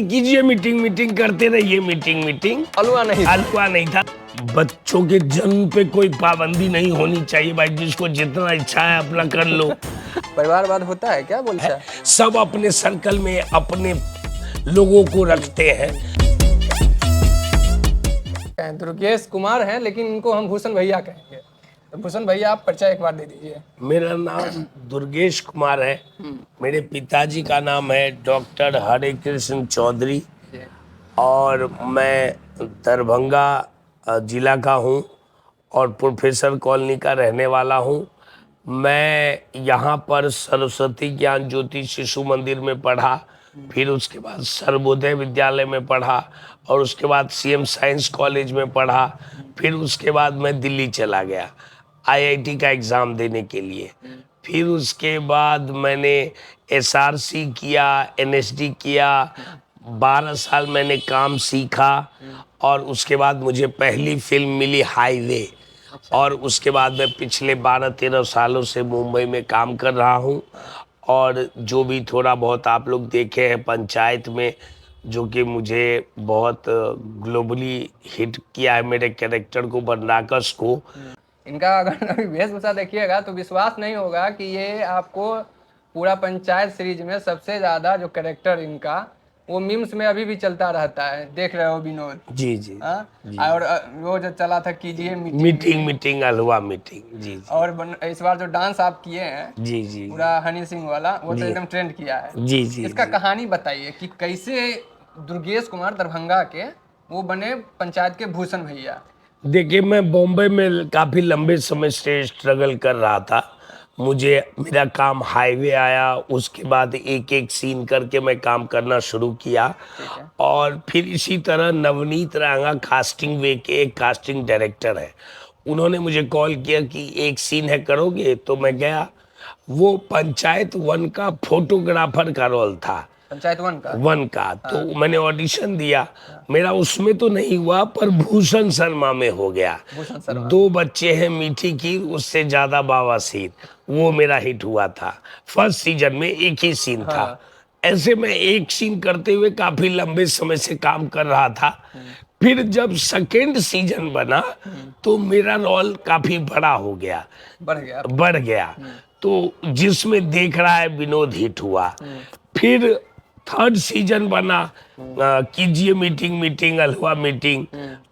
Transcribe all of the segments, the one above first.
कीजिए meeting, meeting करते रहिए, मीटिंग मीटिंग। हलवा नहीं था। बच्चों के जन्म पे कोई पाबंदी नहीं होनी चाहिए भाई, जिसको जितना इच्छा है अपना कर लो। परिवारवाद होता है क्या बोलता है? सब अपने सर्कल में अपने लोगों को रखते हैं। दुर्गेश कुमार हैं, लेकिन इनको हम भूषण भैया कहेंगे। तो भूषण भैया, आप परिचय एक बार दे दीजिए। मेरा नाम दुर्गेश कुमार है। मेरे पिताजी का नाम है डॉक्टर हरे कृष्ण चौधरी और मैं दरभंगा जिला का हूँ और प्रोफेसर कॉलोनी का रहने वाला हूँ। मैं यहाँ पर सरस्वती ज्ञान ज्योति शिशु मंदिर में पढ़ा, फिर उसके बाद सर्वोदय विद्यालय में पढ़ा और उसके बाद सीएम साइंस कॉलेज में पढ़ा। फिर उसके बाद मैं दिल्ली चला गया आईआईटी का एग्ज़ाम देने के लिए। फिर उसके बाद मैंने एसआरसी किया, एनएसडी किया। 12 साल मैंने काम सीखा और उसके बाद मुझे पहली फिल्म मिली हाईवे। और उसके बाद मैं पिछले 12-13 सालों से मुंबई में काम कर रहा हूँ और जो भी थोड़ा बहुत आप लोग देखे हैं पंचायत में, जो कि मुझे बहुत ग्लोबली हिट किया है मेरे कैरेक्टर को, बनराकस को। इनका अगर अभी वेशभूषा देखिएगा तो विश्वास नहीं होगा कि ये आपको पूरा पंचायत सीरीज में सबसे ज्यादा जो कैरेक्टर इनका वो मीम्स में अभी भी चलता रहता है। देख रहे हो विनोद जी जी, जी। और वो जो चला था कीजिए मीटिंग मीटिंग हलवा मीटिंग जी। और इस बार जो डांस आप किए हैं जी जी, पूरा हनी सिंह वाला, वो तो एकदम ट्रेंड किया है। जी जी। इसका कहानी बताइए कि कैसे दुर्गेश कुमार दरभंगा के वो बने पंचायत के भूषण भैया। देखिए, मैं बॉम्बे में काफ़ी लंबे समय से स्ट्रगल कर रहा था। मुझे मेरा काम हाईवे आया, उसके बाद एक एक सीन करके मैं काम करना शुरू किया। और फिर इसी तरह नवनीत रांगा कास्टिंग वे के एक कास्टिंग डायरेक्टर है, उन्होंने मुझे कॉल किया कि एक सीन है करोगे, तो मैं गया। वो पंचायत 1 का फोटोग्राफर का रोल था, पंचायत 1 का। तो मैंने ऑडिशन दिया, मेरा उसमें तो नहीं हुआ पर भूषण शर्मा में हो गया। 2 बच्चे हैं मीठी खीर, उससे ज्यादा बावासीर, वो मेरा हिट हुआ था। फर्स्ट सीजन में एक ही सीन था। ऐसे मैं एक सीन करते हुए काफी लंबे समय से काम कर रहा था। फिर जब सेकेंड सीजन बना तो मेरा रोल काफी बड़ा हो गया, बढ़ गया। तो जिसमें देख रहा है विनोद हिट हुआ। फिर थर्ड सीजन बना कीजिए मीटिंग मीटिंग हलवा मीटिंग,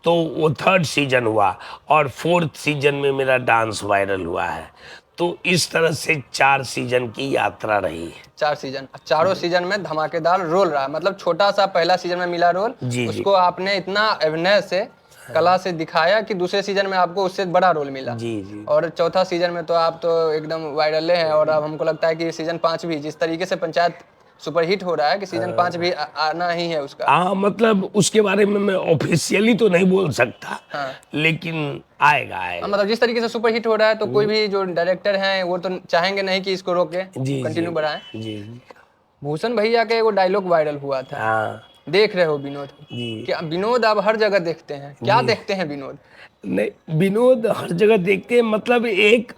तो वो थर्ड सीजन हुआ और फोर्थ सीजन में मेरा डांस वायरल हुआ है। तो इस तरह से 4 सीजन की यात्रा रही है। 4 सीजन, चारों सीजन में धमाकेदार रोल रहा। मतलब छोटा सा पहला सीजन में मिला रोल, उसको आपने इतना अभिनय से कला से दिखाया कि दूसरे सीजन में आपको उससे बड़ा रोल मिला। जी जी। और चौथा सीजन में तो आप तो एकदम वायरल हैं। और अब हमको लगता है कि सीजन 5 भी, जिस तरीके से पंचायत सुपरहिट हो रहा है, कि सीजन 5 भी आना ही है उसका। हाँ, मतलब उसके बारे में मैं ऑफिशियली तो नहीं बोल सकता, लेकिन आएगा। मतलब जिस तरीके से सुपरहिट हो रहा है तो कोई भी जो डायरेक्टर हैं वो तो चाहेंगे नहीं कि इसको रोके, कंटिन्यू बढ़ाएं। जी। भूषण भैया का वो डायलॉग वायरल हुआ था, देख रहे हो विनोद? क्या विनोद आप हर जगह देखते हैं? क्या देखते हैं विनोद? नहीं, विनोद हर जगह देखते हैं, मतलब एक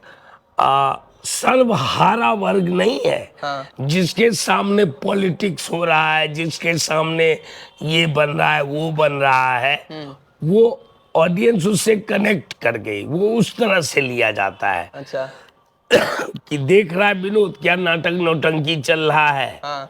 सर्वहारा वर्ग नहीं है। जिसके सामने पॉलिटिक्स हो रहा है, जिसके सामने ये बन रहा है वो बन रहा है, वो ऑडियंस उससे कनेक्ट कर गई, वो उस तरह से लिया जाता है। अच्छा। कि देख रहा है विनोद क्या नाटक नौटंकी चल रहा है।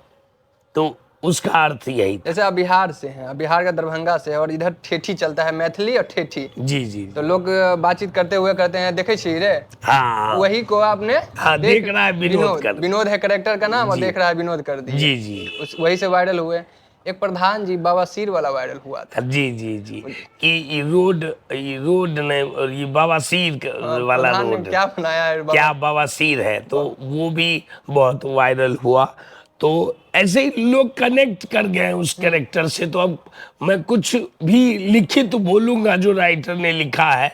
तो उसका अर्थ यही था। जैसे आप बिहार से हैं, बिहार का दरभंगा से है, और इधर ठेठी चलता है, मैथिली और ठेठी। जी जी। तो लोग बातचीत करते हुए कहते हैं देखे छी रे। हाँ, वही को आपने देख रहा है विनोद विनोद है कैरेक्टर का नाम, और देख रहा है विनोद कर दिया। जी जी। वही से वायरल हुए। एक प्रधान जी बवासीर वाला वायरल हुआ था। जी जी जी, कि ये रोड ने, ये बवासीर वाला रोड क्या बनाया है, क्या बवासीर है, तो वो भी बहुत वायरल हुआ। तो ऐसे ही लोग कनेक्ट कर गए उस कैरेक्टर से। तो अब मैं कुछ भी लिखित बोलूंगा जो राइटर ने लिखा है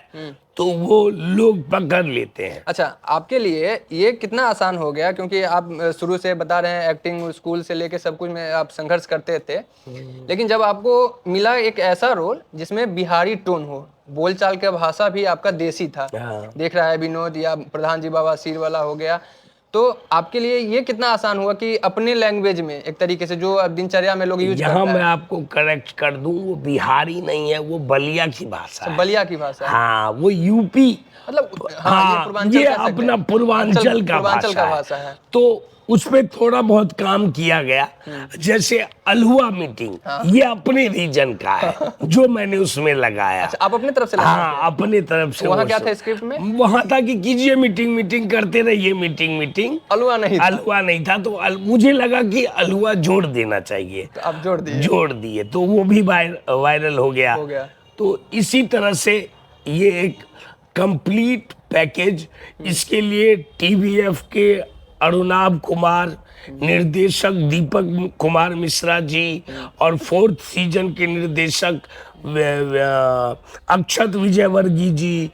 तो वो लोग पकड़ लेते हैं। अच्छा, आपके लिए ये कितना आसान हो गया, क्योंकि आप शुरू से बता रहे हैं एक्टिंग स्कूल से लेके सब कुछ में आप संघर्ष करते थे, लेकिन जब आपको मिला एक ऐसा रोल जिसमें बिहारी टोन हो, बोलचाल का भाषा भी आपका देसी था, देख रहा है विनोद या प्रधान जी बवासीर वाला हो गया, तो आपके लिए ये कितना आसान हुआ कि अपने लैंग्वेज में एक तरीके से जो दिनचर्या में लोग यूज यहाँ करता मैं है, आपको करेक्ट कर दूं, वो बिहारी नहीं है, वो बलिया की भाषा है। बलिया की भाषा है। हाँ, वो यूपी, मतलब हाँ, ये हाँ, पूर्वांचल ये कह सकते अपना हैं। पूर्वांचल का पूर्वांचल का भाषा भाषा है। है। तो उस पे थोड़ा बहुत काम किया गया। जैसे अलहुआ मीटिंग, ये अपने रीजन का है, जो मैंने उसमें लगाया। अच्छा, आप अपने तरफ से लगाए हाँ, अपने तरफ से। तो वहाँ वो क्या सब। था स्क्रिप्ट में? वहाँ था कि कीजिए मीटिंग, मीटिंग करते रहिए, मीटिंग मीटिंग। अलुआ नहीं था, अलहुआ नहीं था, तो मुझे लगा कि अलहुआ जोड़ देना चाहिए, तो आप जोड़ दिए। जोड़ दिए, तो वो भी वायरल हो गया। हो गया। तो इसी तरह से ये एक कंप्लीट पैकेज। इसके लिए टीवीएफ के अरुणाभ कुमार, निर्देशक दीपक कुमार मिश्रा जी, और 4th सीजन के निर्देशक अक्षत विजयवर्गीय जी,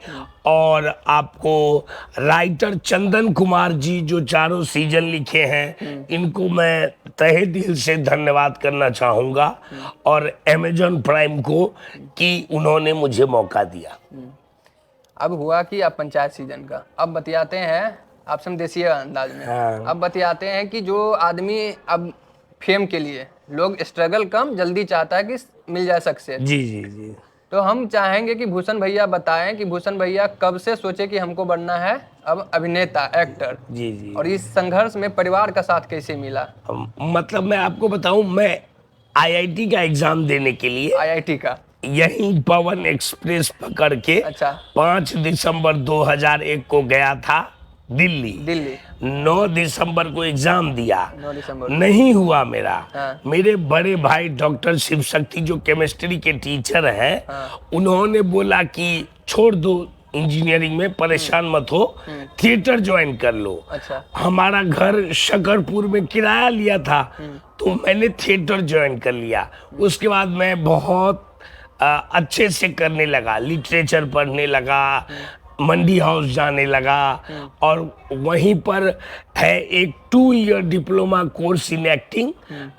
और आपको राइटर चंदन कुमार जी, जो चारों सीजन लिखे हैं, इनको मैं तहे दिल से धन्यवाद करना चाहूँगा, और अमेजॉन प्राइम को कि उन्होंने मुझे मौका दिया। अब हुआ कि अब पंचायत सीजन का, अब बतियाते हैं आप समदेशीय अंदाज में। हाँ। अब बतियाते हैं कि जो आदमी अब फेम के लिए लोग स्ट्रगल कम जल्दी चाहता है कि मिल जाए सक्सेस। जी जी जी। तो हम चाहेंगे कि भूषण भैया बताएं कि भूषण भैया कब से सोचे कि हमको बनना है अब अभिनेता, एक्टर, जी जी। और इस संघर्ष में परिवार का साथ कैसे मिला? मतलब मैं आपको बताऊं, मैं आईआईटी का एग्जाम देने के लिए आईआईटी का? यहीं पवन एक्सप्रेस पकड़ के अच्छा। 5 दिसंबर 2001 को गया था दिल्ली। 9 दिसंबर को एग्जाम दिया, 9 दिसंबर नहीं हुआ मेरा। हाँ। मेरे बड़े भाई डॉक्टर शिव शक्ति, जो केमिस्ट्री के टीचर हैं, उन्होंने बोला कि छोड़ दो इंजीनियरिंग में, परेशान मत हो, थिएटर ज्वाइन कर लो। अच्छा। हमारा घर शकरपुर में किराया लिया था, तो मैंने थिएटर ज्वाइन कर लिया। उसके बाद मैं बहुत अच्छे से करने लगा, लिटरेचर पढ़ने लगा, मंडी हाउस जाने लगा, और वहीं पर है एक 2 year diploma course in acting,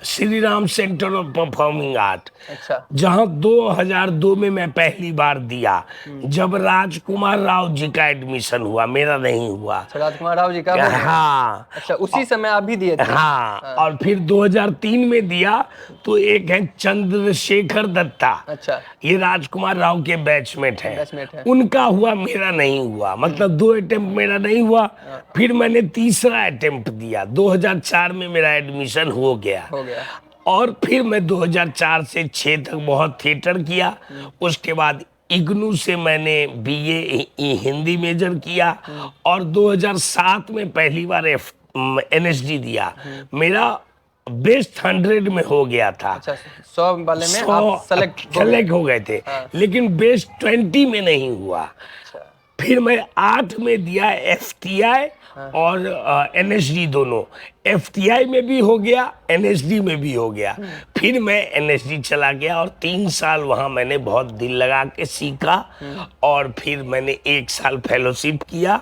Shri Ram centre of performing art, अच्छा। जहां 2002 में मैं पहली बार दिया, जब राजकुमार राव जी का एडमिशन हुआ, मेरा नहीं हुआ। राजकुमार राव जी का हो गया? हाँ। अच्छा, उसी समय आप भी दिए थे? हाँ, और फिर 2003 में दिया, तो एक है चंद्रशेखर दत्ता। अच्छा। ये राजकुमार राव के बैचमेट है, बैचमेट है। उनका हुआ, मेरा नहीं हुआ। मतलब 2 अटेम्प्ट मेरा नहीं हुआ, फिर मैंने तीसरा अटेम्प्ट दिया। 2004 में मेरा एडमिशन हो गया। और फिर मैं 2004 से 6 तक बहुत थिएटर किया। उसके बाद इग्नू से मैंने बीए हिंदी मेजर किया, और 2007 में पहली बार एनएसडी दिया। मेरा बेस्ट 100 में हो गया था। अच्छा, 100 वाले में आप सेलेक्ट हो गए थे, लेकिन बेस्ट 20 में नहीं हुआ। फिर मैं 8 में दिया एफटीआई और एनएसडी दोनों। एफटीआई में भी हो गया, एनएसडी में भी हो गया। फिर मैं एनएसडी चला गया, और 3 साल वहाँ मैंने बहुत दिल लगा के सीखा, और फिर मैंने 1 साल फेलोशिप किया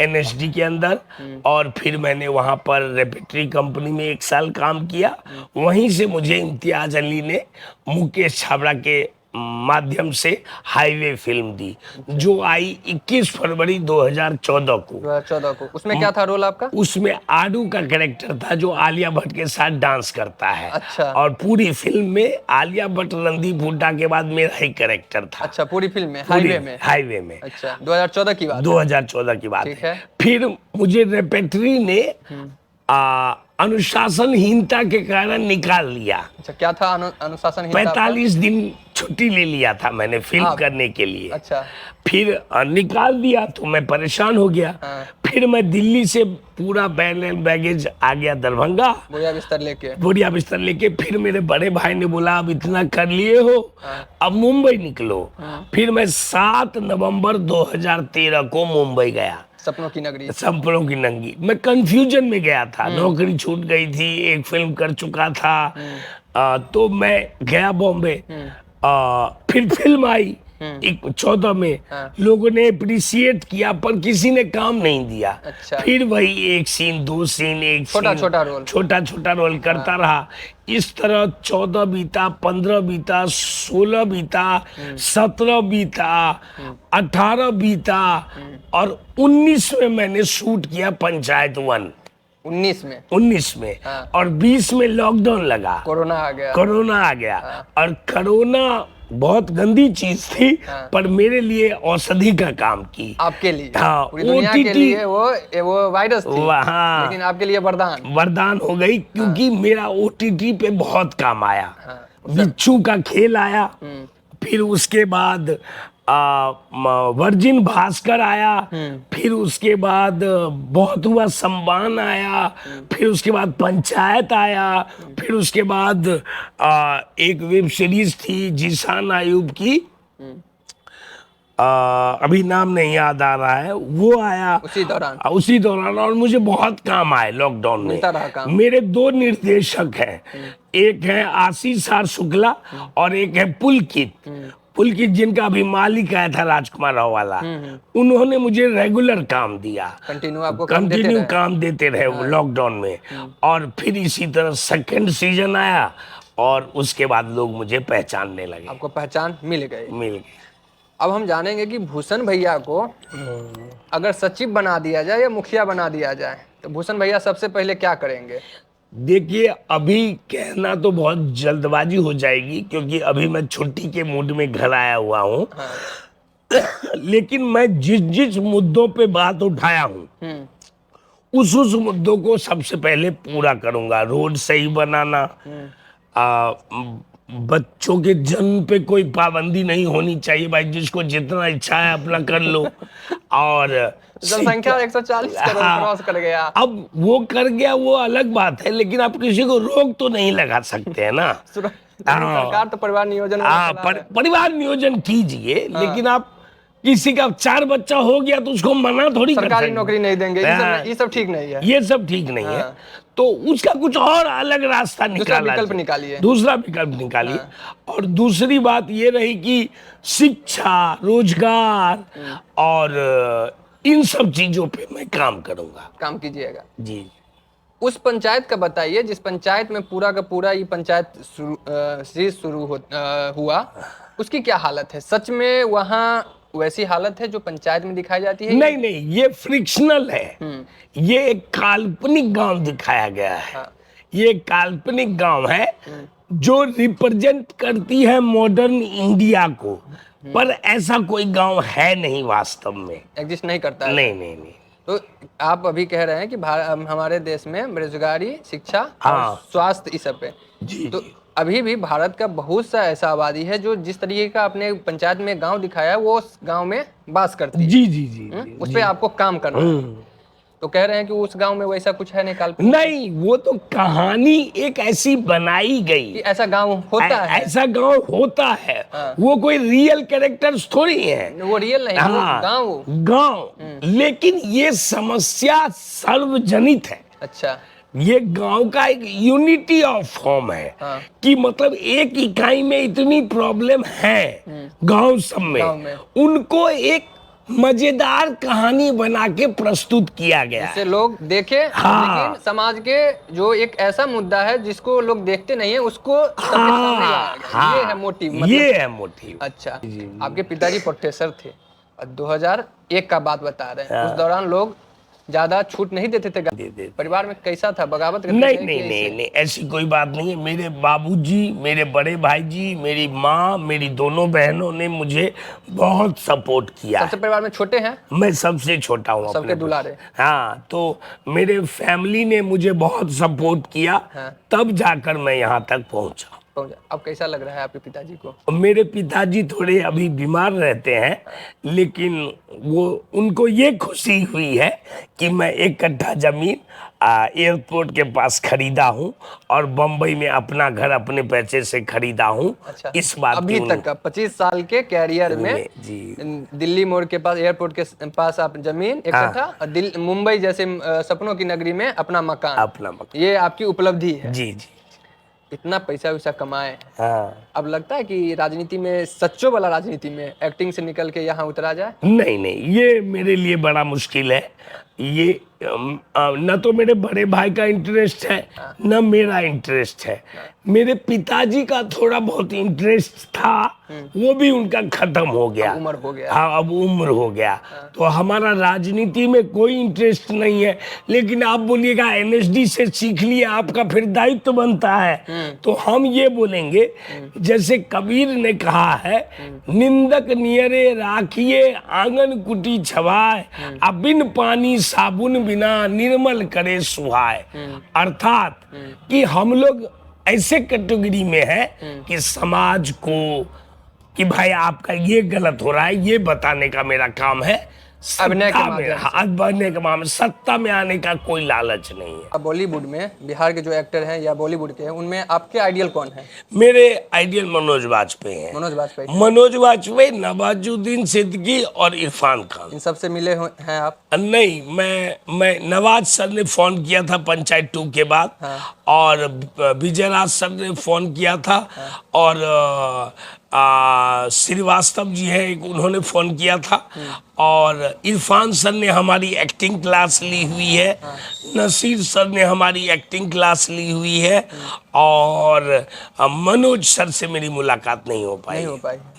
एनएसडी के अंदर, और फिर मैंने वहाँ पर रेपेटरी कंपनी में 1 साल काम किया। वहीं से मुझे इम्तियाज अली ने मुकेश छाबड़ा के माध्यम से हाईवे फिल्म दी, जो आई 21 फरवरी 2014 को। 2014 को। उसमें क्या था रोल आपका? उसमें आडू का कैरेक्टर था, जो आलिया भट्ट के साथ डांस करता है। अच्छा। और पूरी फिल्म में आलिया भट्ट, रणदीप हुड्डा के बाद मेरा ही कैरेक्टर था। अच्छा, पूरी फिल्म में? हाईवे में। अच्छा, 2014 की बात? 2014 की बात है। फिर मुझे रेपेटरी ने अनुशासनहीनता के कारण निकाल लिया। अच्छा, क्या था अनुशासनहीनता? 45 दिन छुट्टी ले लिया था मैंने फिल्म करने के लिए। अच्छा। फिर निकाल दिया, तो मैं परेशान हो गया। फिर मैं दिल्ली से पूरा बैगेज आ गया दरभंगा, बोरिया बिस्तर लेके। फिर मेरे बड़े भाई ने बोला, अब इतना कर लिए हो, अब मुंबई निकलो। फिर मैं 7 नवंबर 2013 को मुंबई गया। सपनों की नगरी। सपनों की नगरी। मैं कंफ्यूजन में गया था, नौकरी छूट गई थी, एक फिल्म कर चुका था। तो मैं गया बॉम्बे। फिर फिल्म आई 14 में। लोगों ने अप्रिशिएट किया, पर किसी ने काम नहीं दिया। अच्छा। फिर वही 1 सीन 2 सीन, एक छोटा रोल करता रहा। इस तरह 14 बीता, 15 बीता, 16 बीता, 17 बीता, 18 बीता, और 19 में मैंने शूट किया पंचायत 1। 19 में 19 में। हाँ। और 20 में लॉकडाउन लगा, कोरोना आ गया। कोरोना आ गया। हाँ। और कोरोना बहुत गंदी चीज थी, हाँ। पर मेरे लिए औषधि का काम की। आपके लिए, हाँ, पूरी दुनिया के OTT लिए वो वायरस थी, हाँ, लेकिन आपके लिए वरदान। वरदान हो गई, क्योंकि मेरा OTT पे बहुत काम आया। हाँ, बिच्छू का खेल आया, हम्म, फिर उसके बाद वर्जिन भास्कर आया, फिर उसके बाद बहुत हुआ सम्मान आया, फिर उसके बाद पंचायत आया, फिर उसके बाद एक वेब सीरीज थी जीशान आयुब की, अभी नाम नहीं याद आ रहा है, वो आया उसी दौरान। और मुझे बहुत काम आए लॉकडाउन में, मिलता रहा काम। मेरे 2 निर्देशक हैं, एक है आशीष आर शुक्ला और एक है पुलकित जिनका अभी मालिक आया था राजकुमार राव वाला। उन्होंने मुझे रेगुलर काम दिया, कंटिन्यू काम देते रहे लॉकडाउन में। और फिर इसी तरह सेकंड सीजन आया और उसके बाद लोग मुझे पहचानने लगे। आपको पहचान मिल गई। अब हम जानेंगे कि भूषण भैया को अगर सचिव बना दिया जाए या मुखिया बना दिया जाए तो भूषण भैया सबसे पहले क्या करेंगे? देखिए, अभी कहना तो बहुत जल्दबाजी हो जाएगी, क्योंकि अभी मैं छुट्टी के मूड में घर आया हुआ हूँ। हाँ। लेकिन मैं जिस मुद्दों पे बात उठाया हूँ उस मुद्दों को सबसे पहले पूरा करूंगा। रोड सही बनाना, बच्चों के जन्म पे कोई पाबंदी नहीं होनी चाहिए, भाई जिसको जितना इच्छा है अपना कर लो। और जनसंख्या 140 करोड़ क्रॉस कर गया। अब वो कर गया वो अलग बात है, लेकिन आप किसी को रोक तो नहीं लगा सकते हैं ना। सरकार तो परिवार नियोजन परिवार नियोजन कीजिए, लेकिन आप किसी का 4 बच्चा हो गया तो उसको मना थोड़ी कर सकते। सरकारी नौकरी नहीं देंगे, ये सब ठीक नहीं है। ये सब ठीक नहीं है, तो उसका कुछ और अलग रास्ता निकाला, दूसरा विकल्प निकालिए। और दूसरी बात ये रही कि शिक्षा, रोजगार और इन सब चीजों पे मैं काम करूंगा। काम कीजिएगा जी। उस पंचायत का बताइए जिस पंचायत में पूरा का पूरा ये पंचायत शुरू हुआ, उसकी क्या हालत है? सच में वहाँ वैसी हालत है जो पंचायत में दिखाई जाती है? नहीं, ये फ्रिक्शनल है। ये एक काल्पनिक गांव दिखाया गया है। हाँ। ये एक काल्पनिक गांव है जो रिप्रेजेंट करती है मॉडर्न इंडिया को, पर ऐसा कोई गांव है नहीं, वास्तव में एग्जिस्ट नहीं करता है। नहीं। तो आप अभी कह रहे हैं कि हमारे देश में बेरोजगारी, शिक्षा, हाँ, और स्वास्थ्य इस सब पे जी, तो अभी भी भारत का बहुत सा ऐसा आबादी है जो जिस तरीके का अपने पंचायत में गांव दिखाया वो उस गांव में बास करती है। जी। उस पे आपको काम करना है। तो कह रहे हैं कि उस गांव में वैसा कुछ है नहीं, वो तो कहानी एक ऐसी बनाई गई कि ऐसा गांव होता है, ऐसा गांव होता है। हाँ। वो कोई रियल कैरेक्टर्स थोड़ी है, वो रियल नहीं। हाँ, गांव लेकिन ये समस्या सार्वजनिक है। अच्छा, ये गांव का एक यूनिटी ऑफ फॉर्म है। हाँ। कि मतलब एक इकाई में इतनी प्रॉब्लम है गांव सब में, उनको एक मजेदार कहानी बना के प्रस्तुत किया गया है, लोग देखे। हाँ। लेकिन समाज के जो एक ऐसा मुद्दा है जिसको लोग देखते नहीं है उसको सबके सामने लाया गया। हाँ। ये है मोटिव, ये है मोटिव। अच्छा, आपके पिताजी प्रोफेसर थे और 2001 का बात बता रहे हैं। उस दौरान लोग ज्यादा छूट नहीं देते थे। परिवार में कैसा था, बगावत करते थे? नहीं, ऐसी कोई बात नहीं है। मेरे बाबूजी, मेरे बड़े भाई जी, मेरी माँ, मेरी दोनों बहनों ने मुझे बहुत सपोर्ट किया। सबसे परिवार में छोटे हैं? मैं सबसे छोटा हूँ, सबके दुलारे। हाँ, तो मेरे फैमिली ने मुझे बहुत सपोर्ट किया। हाँ। तब जाकर मैं यहाँ तक पहुँचा। अब कैसा लग रहा है आपके पिताजी को? मेरे पिताजी थोड़े अभी बीमार रहते हैं, लेकिन वो उनको ये खुशी हुई है कि मैं 1 कट्ठा जमीन एयरपोर्ट के पास खरीदा हूँ और बम्बई में अपना घर अपने पैसे से खरीदा हूँ। अच्छा, इस बात अभी तक का 25 साल के कैरियर में जी, दिल्ली मोड़ के पास, एयरपोर्ट के पास आप जमीन 1 कट्ठा और मुंबई जैसे सपनों की नगरी में अपना मकान, ये आपकी उपलब्धि है। जी। इतना पैसा वैसा कमाए। हाँ। अब लगता है कि राजनीति में, सच्चों वाला राजनीति में एक्टिंग से निकल के यहाँ उतरा जाए? नहीं, ये मेरे लिए बड़ा मुश्किल है। ये न तो मेरे बड़े भाई का इंटरेस्ट है न मेरा इंटरेस्ट है। मेरे पिताजी का थोड़ा बहुत इंटरेस्ट था, वो भी उनका खत्म हो गया। उम्र हो गया। हाँ, अब उम्र हो गया। तो हमारा राजनीति में कोई इंटरेस्ट नहीं है। लेकिन आप बोलिएगा एनएसडी से सीख लिए, आपका फिर दायित्व बनता है। तो हम ये बोलेंगे, जैसे कबीर ने कहा है, निंदक नियरे राखिए आंगन कुटी छवाए, अब बिन पानी साबुन बिना निर्मल करे सुहाए। अर्थात कि हम लोग ऐसे कैटेगरी में है कि समाज को कि भाई आपका ये गलत हो रहा है, ये बताने का मेरा काम है। अभिनय के सत्ता में, माध्यम से। हाँ, अभिनय के माध्यम से। सत्ता में आने का कोई लालच नहीं है। अब बॉलीवुड में बिहार के जो एक्टर हैं या बॉलीवुड के हैं, उनमें आपके आइडियल कौन है? मेरे आइडियल मनोज वाजपेयी हैं। मनोज वाजपेयी। मनोज वाजपेयी, नवाजुद्दीन सिद्दीकी और इरफान खान। इन सबसे मिले हैं आप? नहीं, मैं नवाज सर ने फोन किया था पंचायत 2 के बाद। और विजय राज सर ने फोन किया था। और श्रीवास्तव जी हैं एक, उन्होंने फोन किया था। और इरफान सर ने हमारी एक्टिंग क्लास ली हुई है। नसीर सर ने हमारी एक्टिंग क्लास ली हुई है। और मनोज सर से मेरी मुलाकात नहीं हो पाई।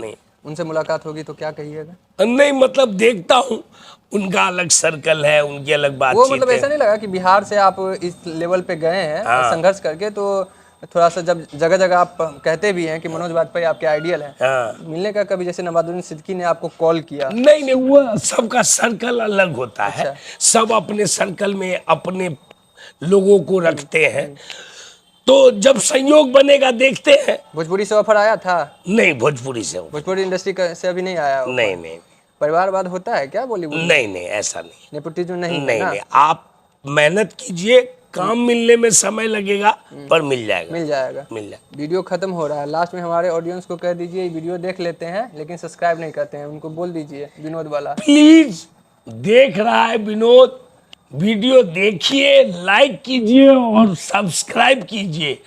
नहीं। उनसे मुलाकात होगी तो क्या कहिएगा? नहीं, मतलब देखता हूँ, उनका अलग सर्कल है, उनकी अलग बातचीत वो मतलब है। ऐसा नहीं लगा कि बिहार से आप इस लेवल पे गए हैं संघर्ष करके, तो थोड़ा सा जब जगह जगह आप कहते भी हैं कि मनोज वाजपेयी आपके आइडियल हैं, हाँ। मिलने का कभी जैसे नवाजुद्दीन सिद्दीकी ने आपको कॉल किया? नहीं, वो सबका सर्कल अलग होता है। अच्छा। सब अपने सर्कल में अपने लोगों को रखते हैं। तो जब संयोग बनेगा देखते हैं। भोजपुरी से ऑफर आया था? नहीं, भोजपुरी से भोजपुरी इंडस्ट्री से अभी नहीं आया? नहीं। परिवारवाद होता है क्या बॉलीवुड में? नहीं, ऐसा नहीं। नेपोटिज्म नहीं है नहीं, ना? नहीं, आप मेहनत कीजिए, काम मिलने में समय लगेगा पर मिल जाएगा। मिल जाएगा। वीडियो खत्म हो रहा है, लास्ट में हमारे ऑडियंस को कह दीजिए, वीडियो देख लेते हैं लेकिन सब्सक्राइब नहीं करते हैं, उनको बोल दीजिए विनोद वाला। प्लीज, देख रहा है विनोद, वीडियो देखिए, लाइक कीजिए और सब्सक्राइब कीजिए।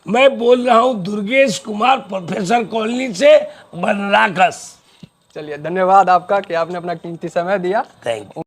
मैं बोल रहा हूँ दुर्गेश कुमार, प्रोफेसर कॉलोनी से, बनराकस। चलिए, धन्यवाद आपका कि आपने अपना कीमती समय दिया। Thank you.